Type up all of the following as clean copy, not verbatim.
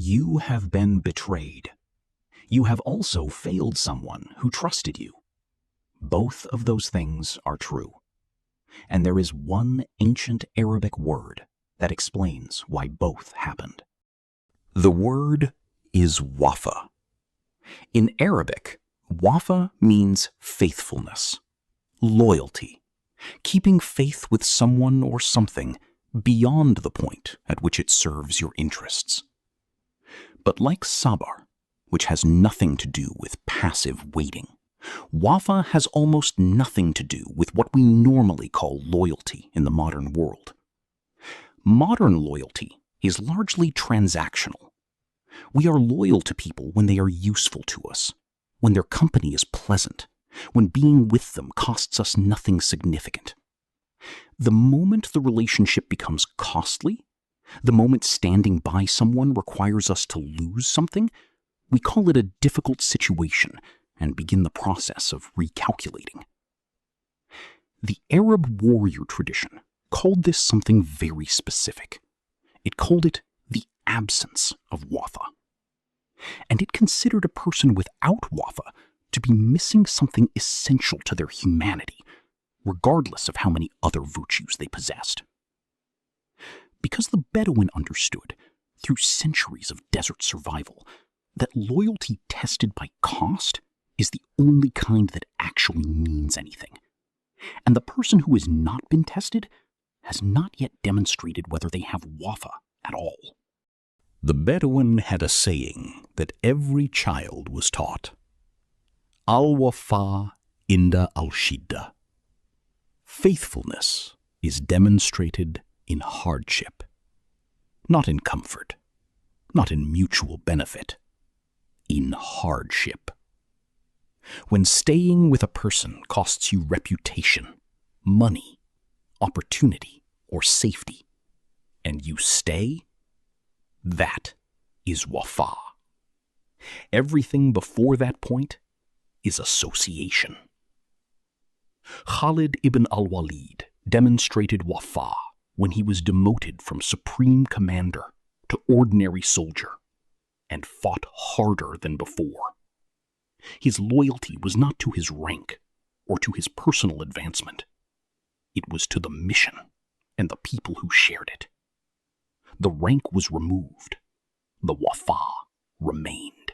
You have been betrayed. You have also failed someone who trusted you. Both of those things are true. And there is one ancient Arabic word that explains why both happened. The word is Wafa. In Arabic, Wafa means faithfulness, loyalty, keeping faith with someone or something beyond the point at which it serves your interests. But like Sabar, which has nothing to do with passive waiting, Wafa has almost nothing to do with what we normally call loyalty in the modern world. Modern loyalty is largely transactional. We are loyal to people when they are useful to us, when their company is pleasant, when being with them costs us nothing significant. The moment the relationship becomes costly, the moment standing by someone requires us to lose something, we call it a difficult situation and begin the process of recalculating. The Arab warrior tradition called this something very specific. It called it the absence of Wafa. And it considered a person without Wafa to be missing something essential to their humanity, regardless of how many other virtues they possessed. Because the Bedouin understood, through centuries of desert survival, that loyalty tested by cost is the only kind that actually means anything. And the person who has not been tested has not yet demonstrated whether they have Wafa at all. The Bedouin had a saying that every child was taught: Al-Wafa inda al-Shidda. Faithfulness is demonstrated in hardship, not in comfort, not in mutual benefit, in hardship. When staying with a person costs you reputation, money, opportunity, or safety, and you stay, that is Wafa. Everything before that point is association. Khalid ibn al-Walid demonstrated Wafa when he was demoted from supreme commander to ordinary soldier and fought harder than before. His loyalty was not to his rank or to his personal advancement. It was to the mission and the people who shared it. The rank was removed. The Wafa remained.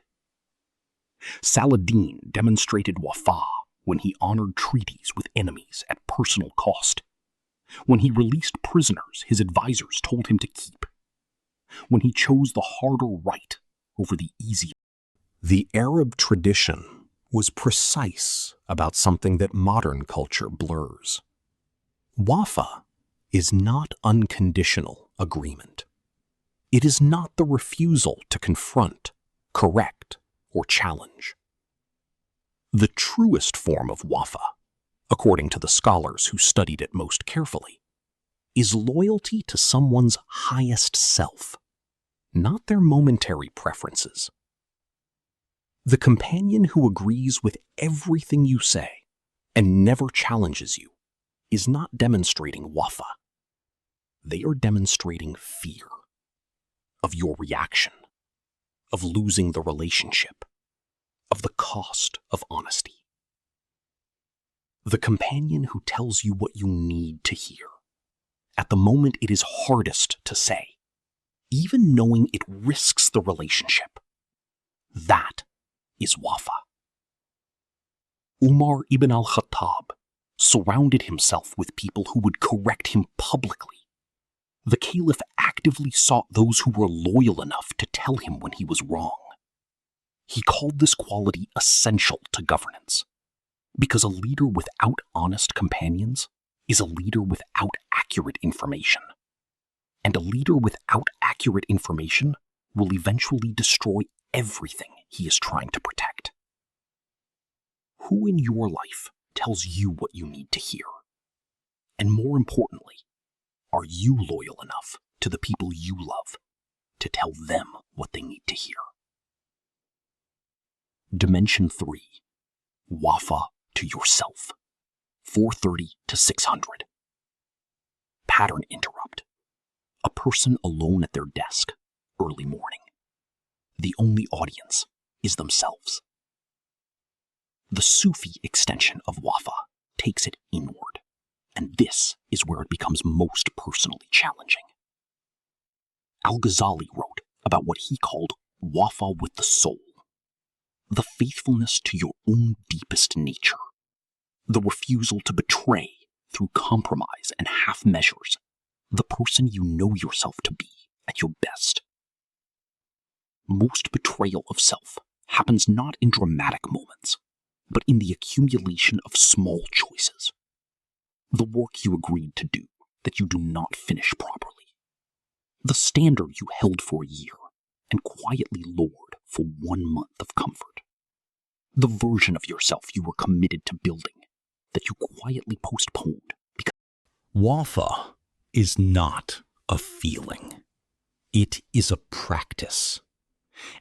Saladin demonstrated Wafa when he honored treaties with enemies at personal cost, when he released prisoners his advisors told him to keep, when he chose the harder right over the easier. The Arab tradition was precise about something that modern culture blurs. Wafa is not unconditional agreement. It is not the refusal to confront, correct, or challenge. The truest form of Wafa, according to the scholars who studied it most carefully, is loyalty to someone's highest self, not their momentary preferences. The companion who agrees with everything you say and never challenges you is not demonstrating Wafa. They are demonstrating fear of your reaction, of losing the relationship, of the cost of honesty. The companion who tells you what you need to hear, at the moment it is hardest to say, even knowing it risks the relationship, that is Wafa. Umar ibn al-Khattab surrounded himself with people who would correct him publicly. The caliph actively sought those who were loyal enough to tell him when he was wrong. He called this quality essential to governance, because a leader without honest companions is a leader without accurate information. And a leader without accurate information will eventually destroy everything he is trying to protect. Who in your life tells you what you need to hear? And more importantly, are you loyal enough to the people you love to tell them what they need to hear? Dimension 3. Wafa to yourself. 430 to 600. Pattern interrupt. A person alone at their desk, early morning. the only audience is themselves. The Sufi extension of Wafa takes it inward, and this is where it becomes most personally challenging. Al-Ghazali wrote about what he called Wafa with the soul, the faithfulness to your own deepest nature, the refusal to betray through compromise and half measures the person you know yourself to be at your best. Most betrayal of self happens not in dramatic moments, but in the accumulation of small choices. The work you agreed to do that you do not finish properly. The standard you held for a year and quietly lowered for 1 month of comfort. The version of yourself you were committed to building that you quietly postponed because Wafa is not a feeling. It is a practice.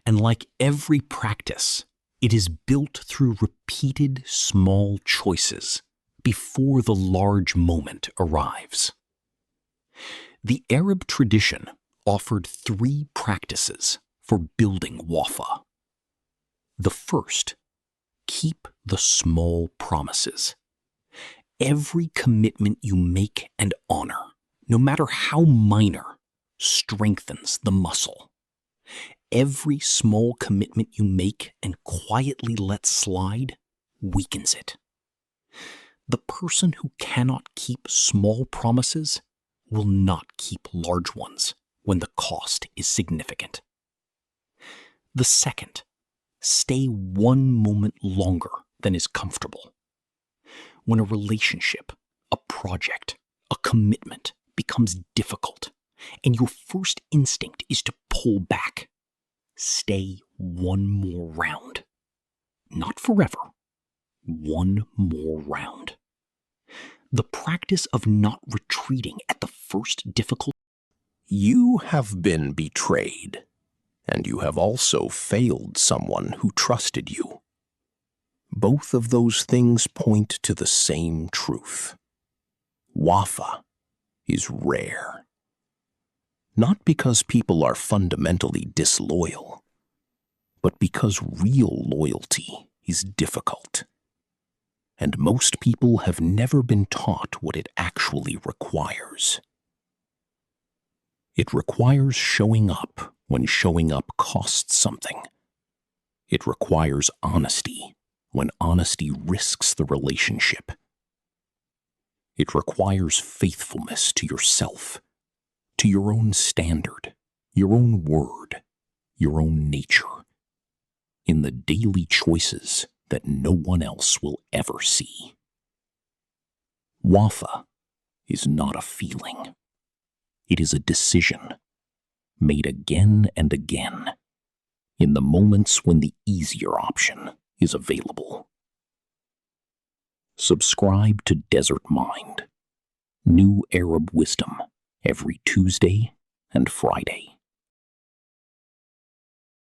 And like every practice, it is built through repeated small choices before the large moment arrives. The Arab tradition offered 3 practices for building Wafa. The first, keep the small promises. Every commitment you make and honor, no matter how minor, strengthens the muscle. Every small commitment you make and quietly let slide weakens it. The person who cannot keep small promises will not keep large ones when the cost is significant. The second, stay 1 moment longer than is comfortable. When a relationship, a project, a commitment becomes difficult, and your first instinct is to pull back, stay 1 more round. Not forever. 1 more round. The practice of not retreating at the first difficulty. You have been betrayed, and you have also failed someone who trusted you. Both of those things point to the same truth. Wafa is rare. Not because people are fundamentally disloyal, but because real loyalty is difficult. And most people have never been taught what it actually requires. It requires showing up when showing up costs something. It requires honesty when honesty risks the relationship. It requires faithfulness to yourself, to your own standard, your own word, your own nature, in the daily choices that no one else will ever see. Wafa is not a feeling. It is a decision, made again and again, in the moments when the easier option is available. Subscribe to Desert Mind, new Arab wisdom, every Tuesday and Friday.